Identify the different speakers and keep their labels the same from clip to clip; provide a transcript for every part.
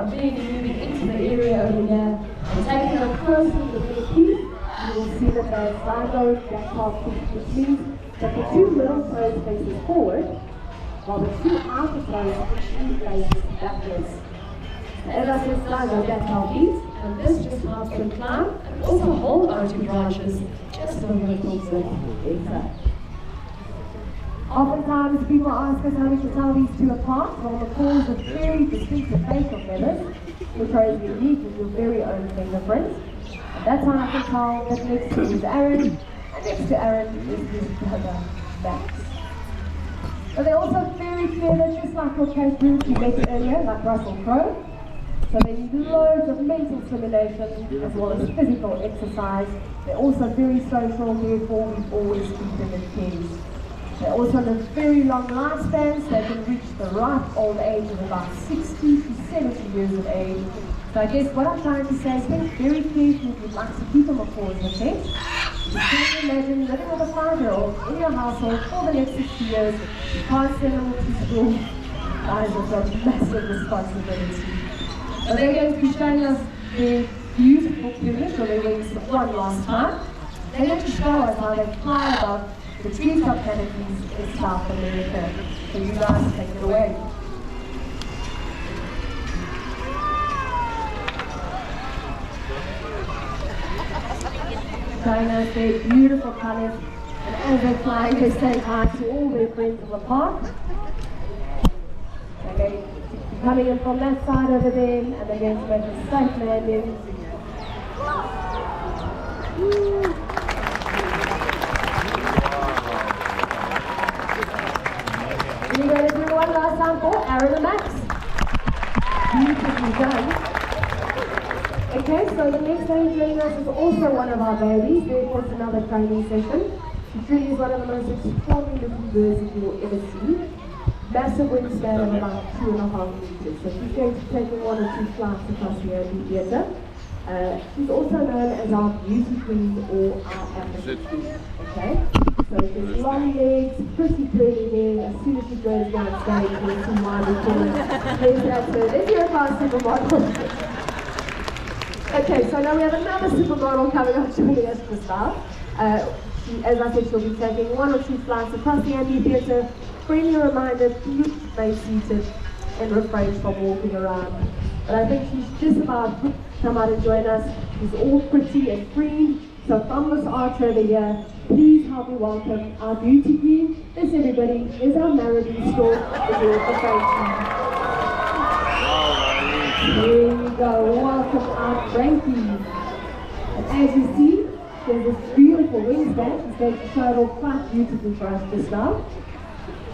Speaker 1: I'm going to be moving into the area over here and taking a closer look at the piece. You will see that the sligo back half feet, which means that the two middle toes faces forward, while the two outer toes actually face backwards. As I said, sligo back half feet, and this just helps to climb and also hold our two branches just a little bit better. Oftentimes people ask us how we can tell these two apart. Well, the cause of very distinctive facial feathers, which are as unique as your very own fingerprint. And that's how I can tell that next to is Aaron, and next to Aaron is his brother, Max. But they're also very feathered, just like your Cape Roots you met earlier, like Russell Crowe. So they need loads of mental stimulation as well as physical exercise. They're also very social, therefore we always keep them in pairs. They also live very long lifespans. They can reach the ripe old age of about 60 to 70 years of age. So I guess what I'm trying to say is think very carefully if you'd like to keep them, of course, as a pet. You can imagine living with a 5-year-old in your household for the next 60 years. You can't send them to school. Guys, it's a massive responsibility. So they're going to be showing us their beautiful plumage, or their wings, one last time. They're going to show us how they fly above the treetop canopies in South America. So you guys take it away. Showing us their beautiful colours, and as they're flying, they say hi to all their friends in the park. They're going to be coming in from that side over there, and they're going to make a safe landing. We're going to do one last time for Aaron and Max. Beautifully done. Okay, so the next lady joining us is also one of our babies. Therefore, it's another training session. She truly is one of the most extraordinary looking birds that you will ever see. Massive wingspan of about 2.5 meters. So she's going to be taking 1 or 2 flights across the amphitheatre. She's also known as our beauty queen or our African queen. Okay? So she's long legs, pretty curly hair. As soon as she goes down stage, you'll see why we call her. There's your class supermodel. Okay, so now we have another supermodel coming up joining us just now. As I said, she'll be taking 1 or 2 flights across the amphitheatre. Friendly reminder, please stay seated and refrain from walking around. But I think she's just about to come out and join us. She's all pretty and free. So from this arch over here, please help me welcome our beauty queen. This, everybody, is our Marabou store. There you go. Welcome our Frankie. And as you see, there's this beautiful wingspan. She's going to show it all quite beautifully for us just now.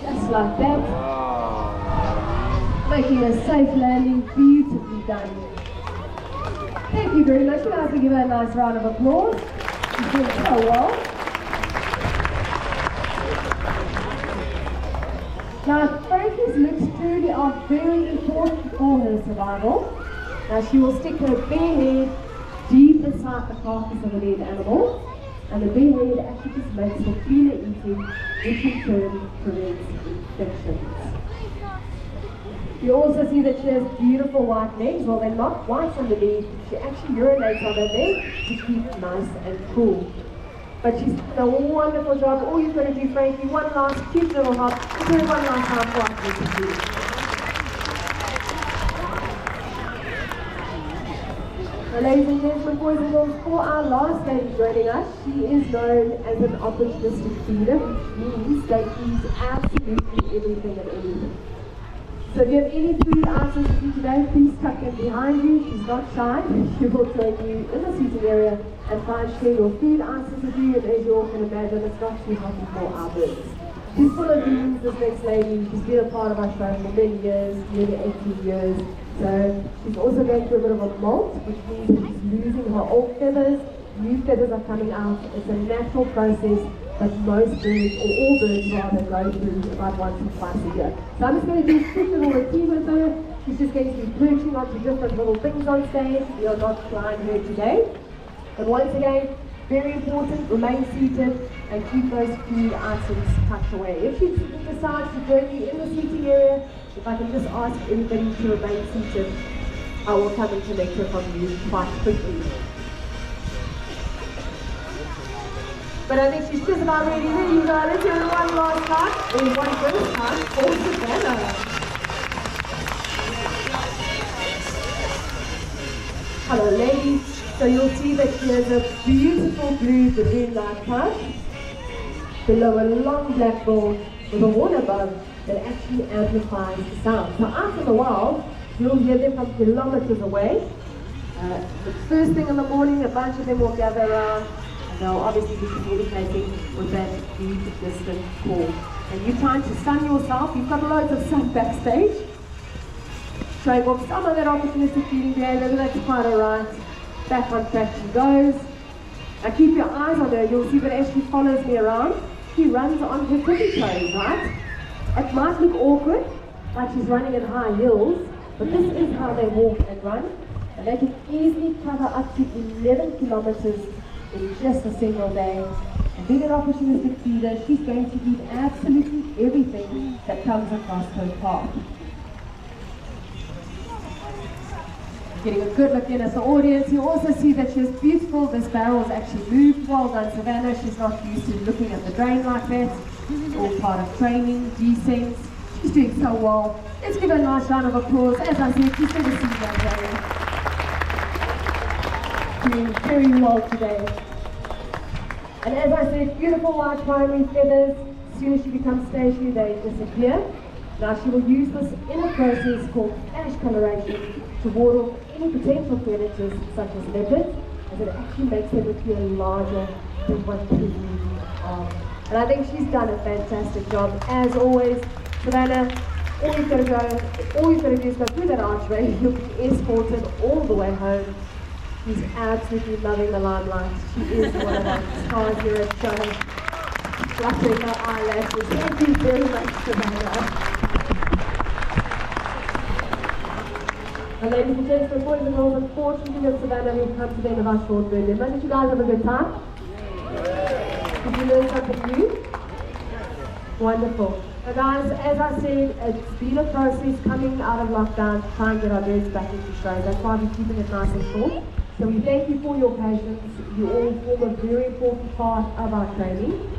Speaker 1: Just like that. Making a safe landing, beautifully done. Thank you very much. You guys can give her a nice round of applause. She's doing so well. Now, Frankie's looks truly are very important for her survival. Now, she will stick her bare head deep inside the carcass of a dead animal, and the bare head actually just makes for cleaner eating, which in turn prevents infections. You also see that she has beautiful white legs. Well, they're not white underneath. She actually urinates on her leg to keep it nice and cool. But she's done a wonderful job. All you've got to do, Frankie, one last cute little hop. Do it one last time for us. So, ladies and gentlemen, boys and girls, for our last lady joining us, she is known as an opportunistic feeder, which means they eat absolutely everything and anything. So if you have any food answers to do today, please tuck in behind you. She's not shy. She will join you in the seating area and try and share your food answers with you. And as you all can imagine, it's not too healthy for our birds. She's full of beans, this next lady. She's been a part of our show for many years, nearly 18 years. So she's also going through a bit of a molt, which means that she's losing her old feathers. New feathers are coming out. It's a natural process that most birds, or all birds rather, go through about once or twice a year. So I'm just going to do a quick little routine with her. She's just going to be perching onto different little things on stage. We are not flying her today. But once again, very important, remain seated and keep those food items tucked away. If she decides to join you in the seating area, if I can just ask everybody to remain seated. I will come and collect her from you quite quickly. But I think she's just about ready. There you go. Let's hear it one last time. Or one first time for Savannah. Hello ladies. So you'll see that she has a beautiful blue balloon light pouch. Below a long black board with a horn above that actually amplifies the sound. So out in the wild, you'll hear them from kilometers away. The first thing in the morning, a bunch of them will gather around. They'll obviously be communicating with that deep, distant call. And you're trying to sun yourself. You've got loads of sun backstage, showing off some of that opportunistic feeding behavior, but that's quite alright. Back on track she goes. Now keep your eyes on her. You'll see that as she follows me around, she runs on her tippy toes, right? It might look awkward, like she's running in high heels, but this is how they walk and run. And they can easily cover up to 11 kilometers in just a single day. And being an opportunistic feeder, she's going to eat absolutely everything that comes across her path. Getting a good look in at the audience, you also see that she is beautiful. This barrel is actually moved. Well done, Savannah. She's not used to looking at the drain like that. It's all part of training, descents. She's doing so well. Let's give her a nice round of applause. As I said, she's going to see that doing very well today. And as I said, beautiful white primary feathers. As soon as she becomes stationary, they disappear. Now she will use this in a process called ash coloration to ward off any potential predators such as leopards, as it actually makes them appear larger than what they really are. And I think she's done a fantastic job. As always, Savannah, all you've got to do is go through that archway. You'll be escorted all the way home. She's absolutely loving the limelight. She is one of our stars here at show. Fluttering her eyelashes. Thank you very much, Savannah. And ladies and gentlemen, boys and girls, unfortunately, in Savannah, we've come to the end of our short birthday. Did you guys have a good time? Did you learn something new? Wonderful. Now guys, as I said, it's been a process coming out of lockdown to try and get our birds back into show. That's why we're keeping it nice and short. So we thank you for your patience. You all form a very important part of our training.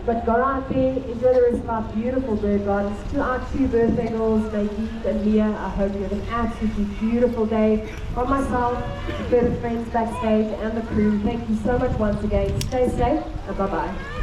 Speaker 1: But go out there, enjoy the rest of our beautiful bird gardens. To our two birthday girls, Nadine and Mia, I hope you have an absolutely beautiful day. From myself, the further friends backstage and the crew, thank you so much once again. Stay safe and bye-bye.